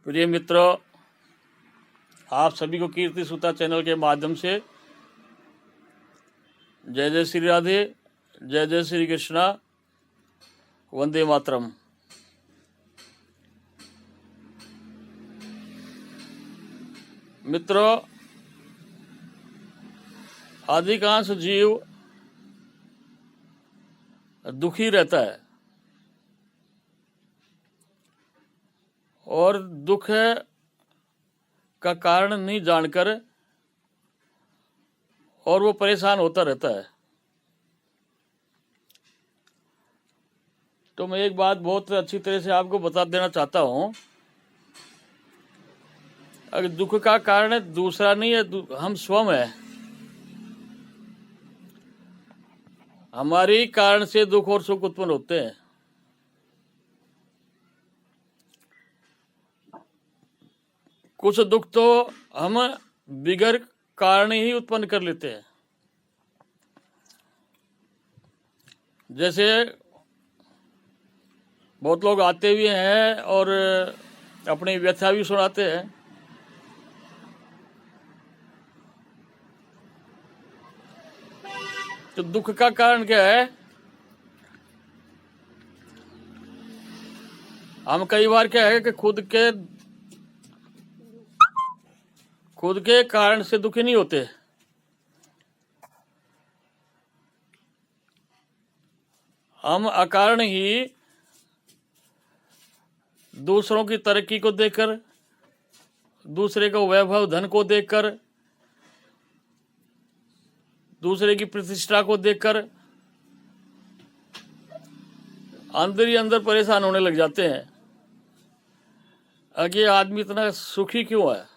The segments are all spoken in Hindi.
प्रिय मित्रों, आप सभी को कीर्ति सूता चैनल के माध्यम से जय जय श्री राधे, जय जय श्री कृष्णा, वंदे मातरम। मित्रों, अधिकांश जीव दुखी रहता है और दुख का कारण नहीं जानकर और वो परेशान होता रहता है। तो मैं एक बात बहुत अच्छी तरह से आपको बता देना चाहता हूँ। अगर दुख का कारण दूसरा नहीं है, हम स्वयं है। हमारी कारण से दुख और सुख उत्पन्न होते हैं। कुछ दुख तो हम बिगर कारण ही उत्पन्न कर लेते हैं। जैसे बहुत लोग आते भी हैं और अपनी व्यथा भी सुनाते हैं। तो दुख का कारण क्या है? हम कई बार क्या है कि खुद के कारण से दुखी नहीं होते। हम अकारण ही दूसरों की तरक्की को देखकर, दूसरे को वैभव धन को देखकर, दूसरे की प्रतिष्ठा को देखकर अंदर ही अंदर परेशान होने लग जाते हैं। अगर ये आदमी इतना सुखी क्यों है?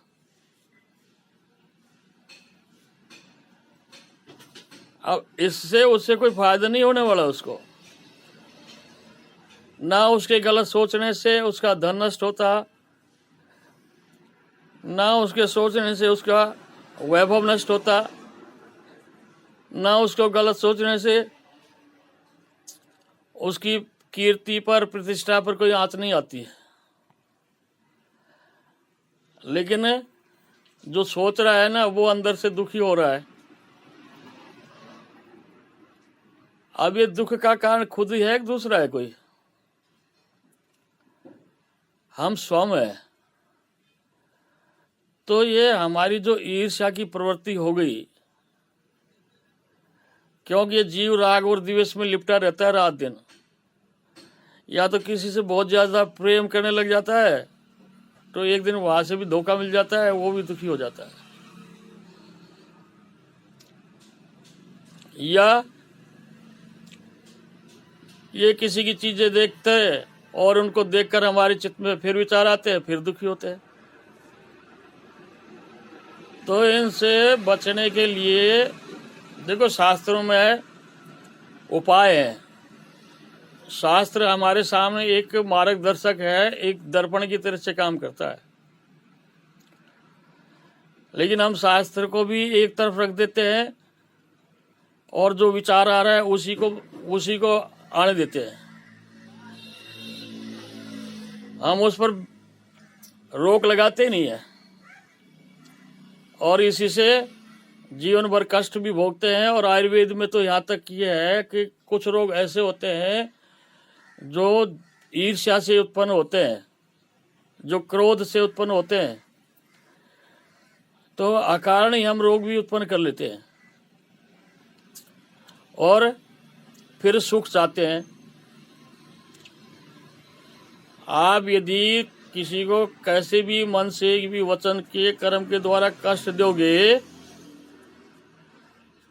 अब इससे उससे कोई फायदा नहीं होने वाला उसको। ना उसके गलत सोचने से उसका धन नष्ट होता, ना उसके सोचने से उसका वैभव नष्ट होता, ना उसको गलत सोचने से उसकी कीर्ति पर, प्रतिष्ठा पर कोई आंच नहीं आती है। लेकिन जो सोच रहा है ना, वो अंदर से दुखी हो रहा है। अब ये दुख का कारण खुद ही है कि दूसरा है कोई? हम स्वयं है। तो ये हमारी जो ईर्ष्या की प्रवृत्ति हो गई, क्योंकि ये जीव राग और द्वेष में लिपटा रहता है रात दिन। या तो किसी से बहुत ज्यादा प्रेम करने लग जाता है तो एक दिन वहां से भी धोखा मिल जाता है, वो भी दुखी हो जाता है। या ये किसी की चीजें देखते हैं और उनको देखकर हमारे चित्त में फिर विचार आते हैं, फिर दुखी होते हैं। तो इनसे बचने के लिए देखो, शास्त्रों में उपाय है। शास्त्र हमारे सामने एक मार्गदर्शक है, एक दर्पण की तरह से काम करता है। लेकिन हम शास्त्र को भी एक तरफ रख देते हैं और जो विचार आ रहा है उसी को आने देते हैं। हम उस पर रोक लगाते नहीं है और इसी से जीवन भर कष्ट भी भोगते हैं। और आयुर्वेद में तो यहाँ तक ये है कि कुछ रोग ऐसे होते हैं जो ईर्ष्या से उत्पन्न होते हैं, जो क्रोध से उत्पन्न होते हैं। तो अकारण ही हम रोग भी उत्पन्न कर लेते हैं और फिर सुख चाहते हैं। आप यदि किसी को कैसे भी मन से भी, वचन के, कर्म के द्वारा कष्ट दोगे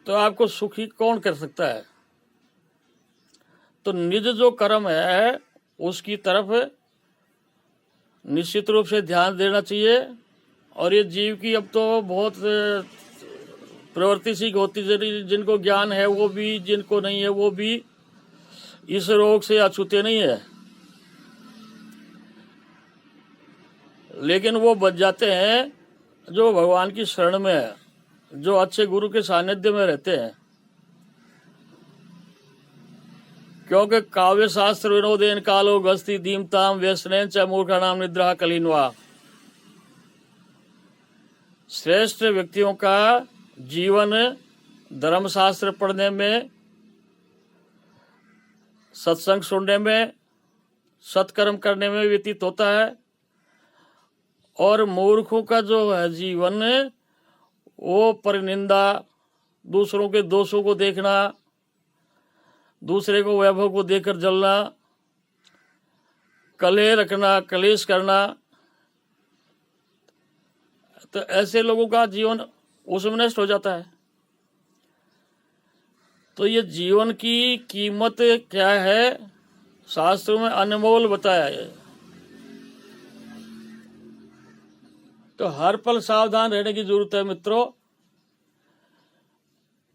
तो आपको सुखी कौन कर सकता है? तो निज जो कर्म है उसकी तरफ निश्चित रूप से ध्यान देना चाहिए। और ये जीव की अब तो बहुत प्रवृत्ति सी होती जा रही। जिनको ज्ञान है वो भी, जिनको नहीं है वो भी इस रोग से अछूते नहीं है। लेकिन वो बच जाते हैं जो भगवान की शरण में है, जो अच्छे गुरु के सानिध्य में रहते हैं। क्योंकि काव्य शास्त्र विनोदेन कालो गस्ती दीमताम व्यसनेन च मूर्खाणाम निद्रा कलीनवा। श्रेष्ठ व्यक्तियों का जीवन धर्मशास्त्र पढ़ने में, सत्संग सुनने में, सत्कर्म करने में व्यतीत होता है। और मूर्खों का जो है जीवन, वो परनिंदा, दूसरों के दोषों को देखना, दूसरे को वैभव को देखकर जलना, कलह रखना, कलेश करना, तो ऐसे लोगों का जीवन उसमें नष्ट हो जाता है। तो ये जीवन की कीमत क्या है, शास्त्रों में अनमोल बताया है। तो हर पल सावधान रहने की जरूरत है मित्रों,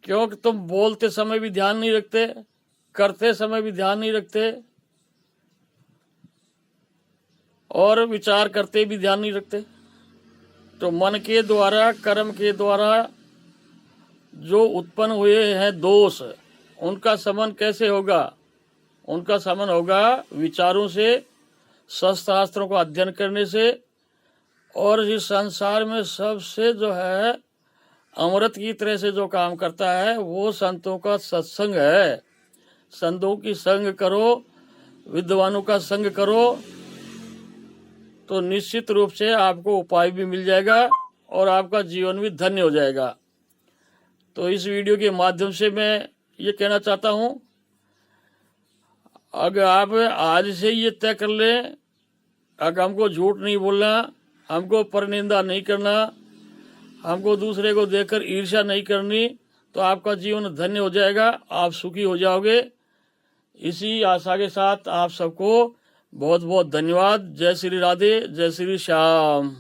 क्योंकि तुम बोलते समय भी ध्यान नहीं रखते, करते समय भी ध्यान नहीं रखते, और विचार करते भी ध्यान नहीं रखते। तो मन के द्वारा, कर्म के द्वारा जो उत्पन्न हुए हैं दोष, उनका शमन कैसे होगा? उनका शमन होगा विचारों से, शास्त्रों का अध्ययन करने से। और इस संसार में सबसे जो है अमृत की तरह से जो काम करता है वो संतों का सत्संग है। संतों की संग करो, विद्वानों का संग करो, तो निश्चित रूप से आपको उपाय भी मिल जाएगा और आपका जीवन भी धन्य हो जाएगा। तो इस वीडियो के माध्यम से मैं ये कहना चाहता हूँ, अगर आप आज से ये तय कर लें, अगर हमको झूठ नहीं बोलना, हमको परनिंदा नहीं करना, हमको दूसरे को देखकर ईर्ष्या नहीं करनी, तो आपका जीवन धन्य हो जाएगा, आप सुखी हो जाओगे। इसी आशा के साथ आप सबको बहुत बहुत धन्यवाद। जय श्री राधे, जय श्री श्याम।